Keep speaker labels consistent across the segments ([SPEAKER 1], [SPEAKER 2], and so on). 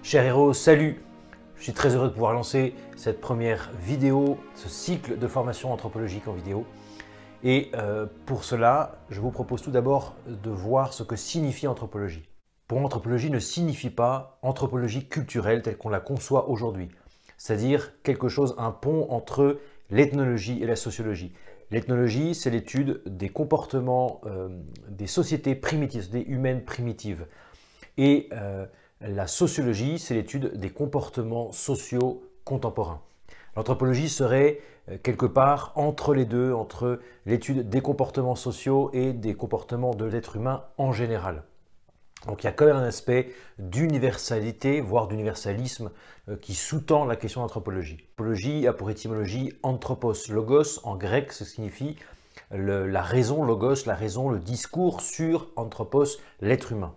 [SPEAKER 1] Chers héros, salut! Je suis très heureux de pouvoir lancer cette première vidéo, ce cycle de formation anthropologique en vidéo. Et pour cela, je vous propose tout d'abord de voir ce que signifie anthropologie. Pour moi, anthropologie ne signifie pas anthropologie culturelle telle qu'on la conçoit aujourd'hui. C'est-à-dire quelque chose, un pont entre l'ethnologie et la sociologie. L'ethnologie, c'est l'étude des comportements des sociétés primitives, des humaines primitives. Et la sociologie, c'est l'étude des comportements sociaux contemporains. L'anthropologie serait quelque part entre les deux, entre l'étude des comportements sociaux et des comportements de l'être humain en général. Donc il y a quand même un aspect d'universalité, voire d'universalisme qui sous-tend la question d'anthropologie. L'anthropologie a pour étymologie anthropos, logos, en grec, ce signifie la raison, logos, la raison, le discours sur anthropos, l'être humain.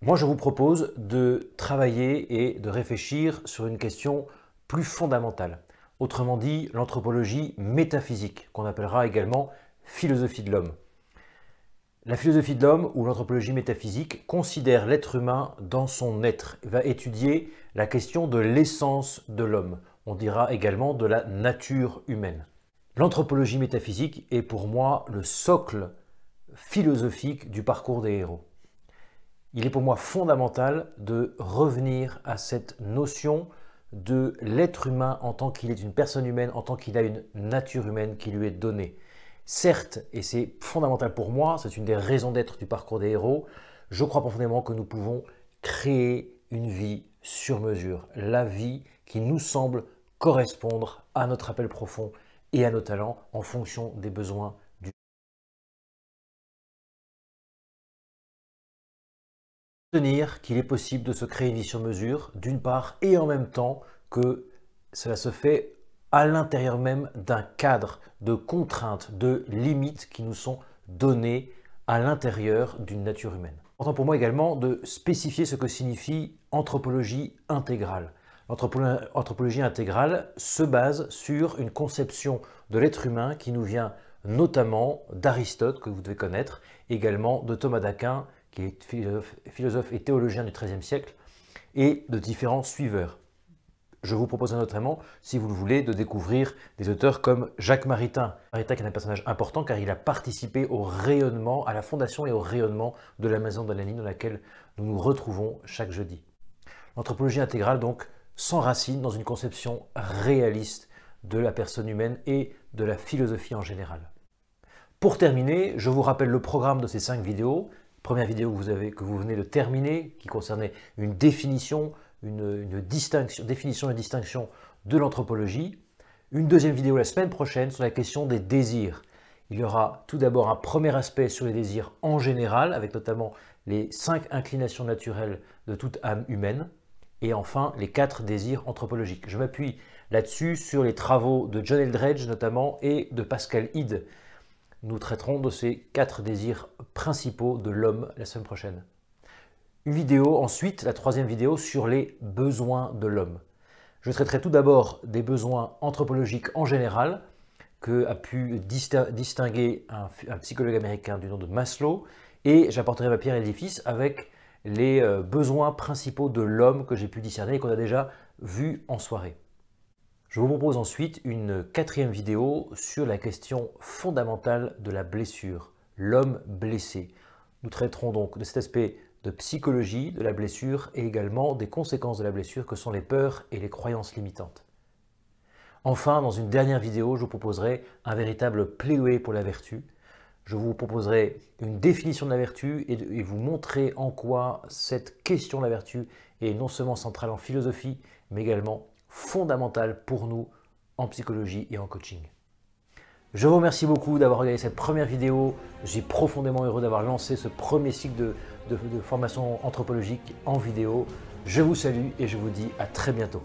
[SPEAKER 1] Moi, je vous propose de travailler et de réfléchir sur une question plus fondamentale. Autrement dit, l'anthropologie métaphysique, qu'on appellera également philosophie de l'homme. La philosophie de l'homme ou l'anthropologie métaphysique considère l'être humain dans son être, va étudier la question de l'essence de l'homme. On dira également de la nature humaine. L'anthropologie métaphysique est pour moi le socle philosophique du parcours des héros. Il est pour moi fondamental de revenir à cette notion de l'être humain en tant qu'il est une personne humaine, en tant qu'il a une nature humaine qui lui est donnée. Certes, et c'est fondamental pour moi, c'est une des raisons d'être du parcours des héros, je crois profondément que nous pouvons créer une vie sur mesure, la vie qui nous semble correspondre à notre appel profond et à nos talents en fonction des besoins du tenir qu'il est possible de se créer une vie sur mesure, d'une part, et en même temps que cela se fait à l'intérieur même d'un cadre de contraintes, de limites qui nous sont données à l'intérieur d'une nature humaine. Important pour moi également de spécifier ce que signifie anthropologie intégrale. L'anthropologie intégrale se base sur une conception de l'être humain qui nous vient notamment d'Aristote, que vous devez connaître, également de Thomas d'Aquin, qui est philosophe et théologien du XIIIe siècle, et de différents suiveurs. Je vous propose notamment, si vous le voulez, de découvrir des auteurs comme Jacques Maritain. Maritain qui est un personnage important car il a participé au rayonnement, à la fondation et au rayonnement de la maison d'Anani dans laquelle nous nous retrouvons chaque jeudi. L'anthropologie intégrale donc s'enracine dans une conception réaliste de la personne humaine et de la philosophie en général. Pour terminer, je vous rappelle le programme de ces 5 vidéos. Première vidéo que vous venez de terminer, qui concernait une définition, définition et distinction de l'anthropologie. Une deuxième vidéo la semaine prochaine sur la question des désirs. Il y aura tout d'abord un premier aspect sur les désirs en général, avec notamment les 5 inclinations naturelles de toute âme humaine, et enfin les 4 désirs anthropologiques. Je m'appuie là-dessus sur les travaux de John Eldredge notamment et de Pascal Hide. Nous traiterons de ces 4 désirs principaux de l'homme la semaine prochaine. Une vidéo ensuite, la 3e vidéo, sur les besoins de l'homme. Je traiterai tout d'abord des besoins anthropologiques en général, que a pu distinguer un psychologue américain du nom de Maslow, et j'apporterai ma pierre à l'édifice avec les besoins principaux de l'homme que j'ai pu discerner et qu'on a déjà vu en soirée. Je vous propose ensuite une 4e vidéo sur la question fondamentale de la blessure, l'homme blessé. Nous traiterons donc de cet aspect de psychologie de la blessure et également des conséquences de la blessure que sont les peurs et les croyances limitantes. Enfin, dans une dernière vidéo, je vous proposerai un véritable plaidoyer pour la vertu. Je vous proposerai une définition de la vertu et vous montrer en quoi cette question de la vertu est non seulement centrale en philosophie, mais également fondamentale pour nous en psychologie et en coaching. Je vous remercie beaucoup d'avoir regardé cette première vidéo. Je suis profondément heureux d'avoir lancé ce premier cycle de formation anthropologique en vidéo. Je vous salue et je vous dis à très bientôt.